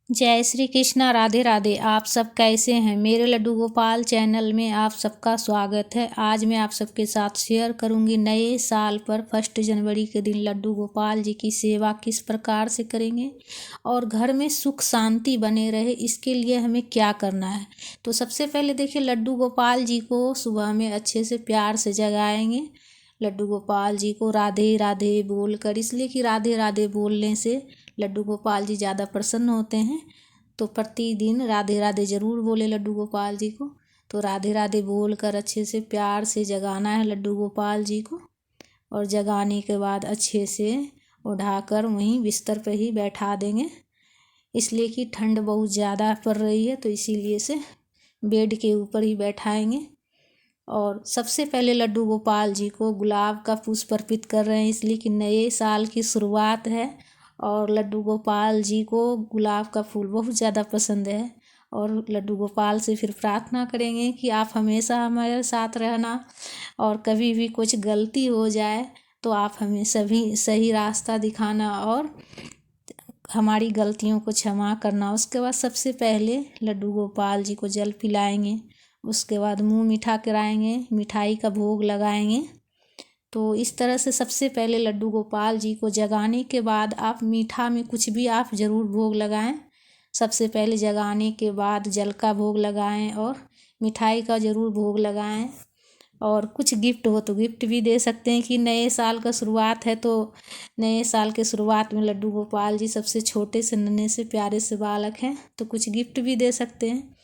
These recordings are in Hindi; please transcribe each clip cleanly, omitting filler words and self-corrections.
जय श्री कृष्णा। राधे राधे। आप सब कैसे हैं? मेरे लड्डू गोपाल चैनल में आप सबका स्वागत है। आज मैं आप सबके साथ शेयर करूंगी नए साल पर 1 जनवरी के दिन लड्डू गोपाल जी की सेवा किस प्रकार से करेंगे और घर में सुख शांति बने रहे, इसके लिए हमें क्या करना है। तो सबसे पहले देखिए, लड्डू गोपाल जी को सुबह में अच्छे से प्यार से जगाएंगे। लड्डू गोपाल जी को राधे राधे बोलकर, इसलिए कि राधे राधे बोलने से लड्डू गोपाल जी ज़्यादा प्रसन्न होते हैं। तो प्रतिदिन राधे राधे ज़रूर बोले लड्डू गोपाल जी को। तो राधे राधे बोलकर अच्छे से प्यार से जगाना है लड्डू गोपाल जी को। और जगाने के बाद अच्छे से उठाकर वहीं बिस्तर पर ही बैठा देंगे, इसलिए कि ठंड बहुत ज़्यादा पड़ रही है, तो इसीलिए से बेड के ऊपर ही बैठाएंगे। और सबसे पहले लड्डू गोपाल जी को गुलाब का पुष्प अर्पित कर रहे हैं, इसलिए कि नए साल की शुरुआत है और लड्डू गोपाल जी को गुलाब का फूल बहुत ज़्यादा पसंद है। और लड्डू गोपाल से फिर प्रार्थना करेंगे कि आप हमेशा हमारे साथ रहना, और कभी भी कुछ गलती हो जाए तो आप हमें सभी सही रास्ता दिखाना और हमारी गलतियों को क्षमा करना। उसके बाद सबसे पहले लड्डू गोपाल जी को जल पिलाएंगे, उसके बाद मुंह मीठा कराएंगे, मिठाई का भोग लगाएंगे। तो इस तरह से सबसे पहले लड्डू गोपाल जी को जगाने के बाद आप मीठा में कुछ भी आप ज़रूर भोग लगाएं। सबसे पहले जगाने के बाद जल का भोग लगाएं और मिठाई का ज़रूर भोग लगाएं। और कुछ गिफ्ट हो तो गिफ्ट भी दे सकते हैं कि नए साल का शुरुआत है, तो नए साल के शुरुआत में लड्डू गोपाल जी सबसे छोटे से नन्हे से प्यारे से बालक हैं, तो कुछ गिफ्ट भी दे सकते हैं।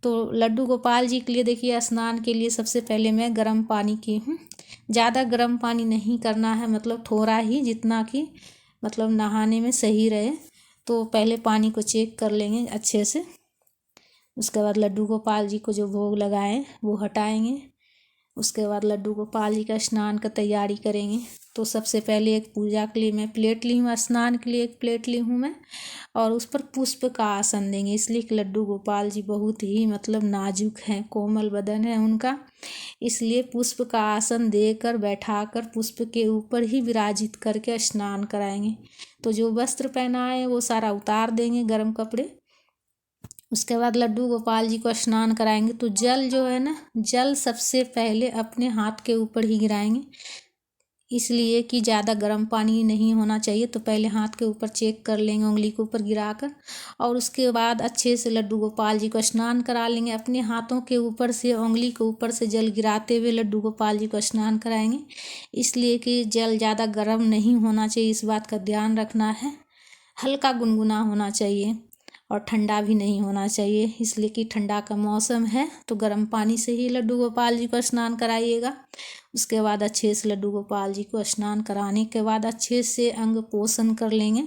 तो लड्डू गोपाल जी के लिए देखिए, स्नान के लिए सबसे पहले मैं गर्म पानी की हूँ। ज़्यादा गर्म पानी नहीं करना है, मतलब थोड़ा ही, जितना कि मतलब नहाने में सही रहे। तो पहले पानी को चेक कर लेंगे अच्छे से। उसके बाद लड्डू गोपाल जी को जो भोग लगाएं वो हटाएंगे। उसके बाद लड्डू गोपाल जी का स्नान का तैयारी करेंगे। तो सबसे पहले एक पूजा के लिए मैं प्लेट ली हूँ, स्नान के लिए एक प्लेट ली हूँ मैं, और उस पर पुष्प का आसन देंगे, इसलिए कि लड्डू गोपाल जी बहुत ही मतलब नाजुक हैं, कोमल बदन है उनका, इसलिए पुष्प का आसन देकर बैठाकर पुष्प के ऊपर ही विराजित करके स्नान कराएंगे। तो जो वस्त्र पहनाए वो सारा उतार देंगे, गर्म कपड़े। उसके बाद लड्डू गोपाल जी को स्नान कराएंगे। तो जल जो है ना, जल सबसे पहले अपने हाथ के ऊपर ही गिराएंगे, इसलिए कि ज़्यादा गर्म पानी नहीं होना चाहिए। तो पहले हाथ के ऊपर चेक कर लेंगे उंगली के ऊपर गिराकर, और उसके बाद अच्छे से लड्डू गोपाल जी को स्नान करा लेंगे। अपने हाथों के ऊपर से, उंगली के ऊपर से जल गिराते हुए लड्डू गोपाल जी को स्नान कराएंगे, इसलिए कि जल ज़्यादा गर्म नहीं होना चाहिए, इस बात का ध्यान रखना है। हल्का गुनगुना होना चाहिए और ठंडा भी नहीं होना चाहिए, इसलिए कि ठंडा का मौसम है, तो गर्म पानी से ही लड्डू गोपाल जी को स्नान कराइएगा। उसके बाद अच्छे से लड्डू गोपाल जी को स्नान कराने के बाद अच्छे से अंग पोषण कर लेंगे।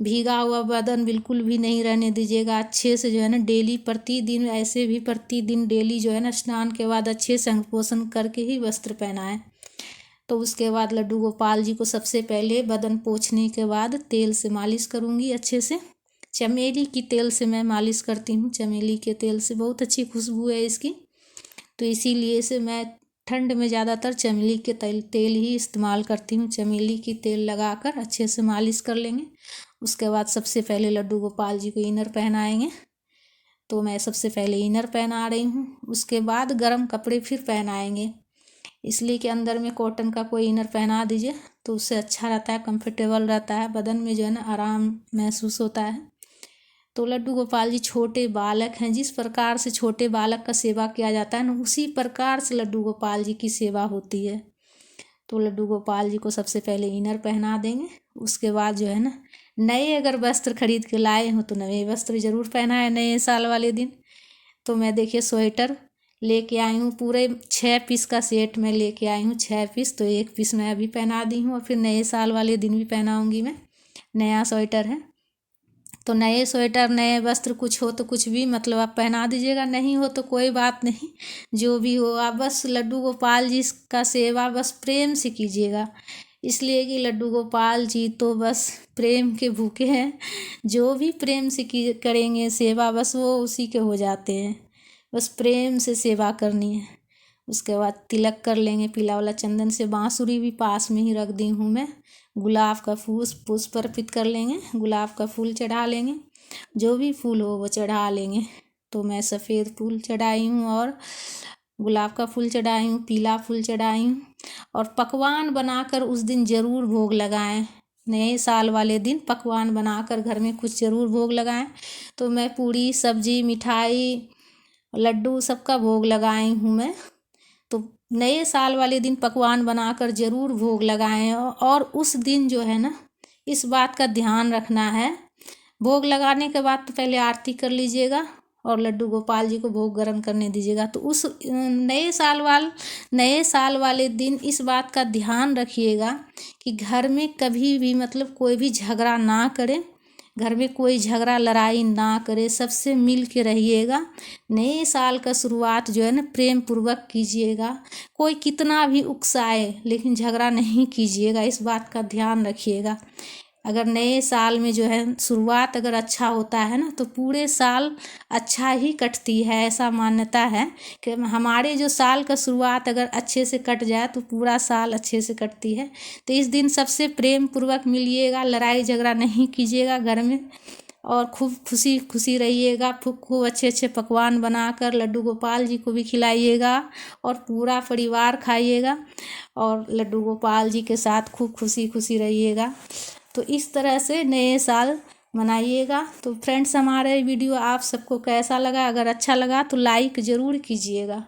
भीगा हुआ बदन बिल्कुल भी नहीं रहने दीजिएगा। अच्छे से जो है ना डेली, प्रतिदिन, ऐसे भी प्रतिदिन डेली जो है ना स्नान के बाद अच्छे से अंग पोषण करके ही वस्त्र पहनाएं। तो उसके बाद लड्डू गोपाल जी को सबसे पहले बदन पोंछने के बाद तेल से मालिश करूँगी अच्छे से। चमेली की तेल से मैं मालिश करती हूँ, चमेली के तेल से बहुत अच्छी खुशबू है इसकी, तो इसीलिए से मैं ठंड में ज़्यादातर चमेली के तेल ही इस्तेमाल करती हूँ। चमेली की तेल लगाकर अच्छे से मालिश कर लेंगे। उसके बाद सबसे पहले लड्डू गोपाल जी को इनर पहनाएंगे। तो मैं सबसे पहले इनर पहना रही हूँ, उसके बाद गर्म कपड़े फिर पहनाएंगे, इसलिए कि अंदर में कॉटन का कोई इनर पहना दीजिए तो उससे अच्छा रहता है, कंफर्टेबल रहता है, बदन में जो है ना आराम महसूस होता है। तो लड्डू गोपाल जी छोटे बालक हैं, जिस प्रकार से छोटे बालक का सेवा किया जाता है ना, उसी प्रकार से लड्डू गोपाल जी की सेवा होती है। तो लड्डू गोपाल जी को सबसे पहले इनर पहना देंगे। उसके बाद जो है ना, नए अगर वस्त्र खरीद के लाए हो तो नए वस्त्र ज़रूर पहनाए नए साल वाले दिन। तो मैं देखिए स्वेटर लेके आई हूँ, पूरे 6 पीस का सेट मैं लेके आई हूँ, 6 पीस। तो 1 पीस मैं अभी पहना दी हूँ और फिर नए साल वाले दिन भी पहनाऊँगी मैं। नया स्वेटर है, तो नए स्वेटर, नए वस्त्र, कुछ हो तो कुछ भी मतलब आप पहना दीजिएगा, नहीं हो तो कोई बात नहीं, जो भी हो आप बस लड्डू गोपाल जी का सेवा बस प्रेम से कीजिएगा, इसलिए कि लड्डू गोपाल जी तो बस प्रेम के भूखे हैं। जो भी प्रेम से करेंगे सेवा, बस वो उसी के हो जाते हैं। बस प्रेम से सेवा करनी है। उसके बाद तिलक कर लेंगे पीला वाला चंदन से। बांसुरी भी पास में ही रख दी हूँ मैं। गुलाब का फूल पुष्प अर्पित कर लेंगे, गुलाब का फूल चढ़ा लेंगे। जो भी फूल हो वो चढ़ा लेंगे। तो मैं सफ़ेद फूल चढ़ाई हूँ और गुलाब का फूल चढ़ाई हूँ, पीला फूल चढ़ाई हूँ। और पकवान बनाकर उस दिन ज़रूर भोग लगाएं। नए साल वाले दिन पकवान बनाकर घर में कुछ ज़रूर भोग लगाएं। तो मैं पूड़ी सब्जी मिठाई लड्डू सबका भोग लगाई हूँ मैं। तो नए साल वाले दिन पकवान बनाकर ज़रूर भोग लगाएं। और उस दिन जो है ना, इस बात का ध्यान रखना है, भोग लगाने के बाद तो पहले आरती कर लीजिएगा और लड्डू गोपाल जी को भोग ग्रहण करने दीजिएगा। तो उस नए साल वाले दिन इस बात का ध्यान रखिएगा कि घर में कभी भी मतलब कोई भी झगड़ा ना करे, घर में कोई झगड़ा लड़ाई ना करे, सबसे मिल के रहिएगा। नए साल का शुरुआत जो है ना प्रेम पूर्वक कीजिएगा। कोई कितना भी उकसाए लेकिन झगड़ा नहीं कीजिएगा, इस बात का ध्यान रखिएगा। अगर नए साल में जो है शुरुआत अगर अच्छा होता है ना तो पूरे साल अच्छा ही कटती है। ऐसा मान्यता है कि हमारे जो साल का शुरुआत अगर अच्छे से कट जाए तो पूरा साल अच्छे से कटती है। तो इस दिन सबसे प्रेम पूर्वक मिलिएगा, लड़ाई झगड़ा नहीं कीजिएगा घर में, और खूब खुशी खुशी रहिएगा। खूब अच्छे अच्छे पकवान बनाकर लड्डू गोपाल जी को भी खिलाइएगा और पूरा परिवार खाइएगा और लड्डू गोपाल जी के साथ खूब खुशी खुशी रहिएगा। तो इस तरह से नए साल मनाइएगा। तो फ्रेंड्स, हमारा वीडियो आप सबको कैसा लगा? अगर अच्छा लगा तो लाइक ज़रूर कीजिएगा।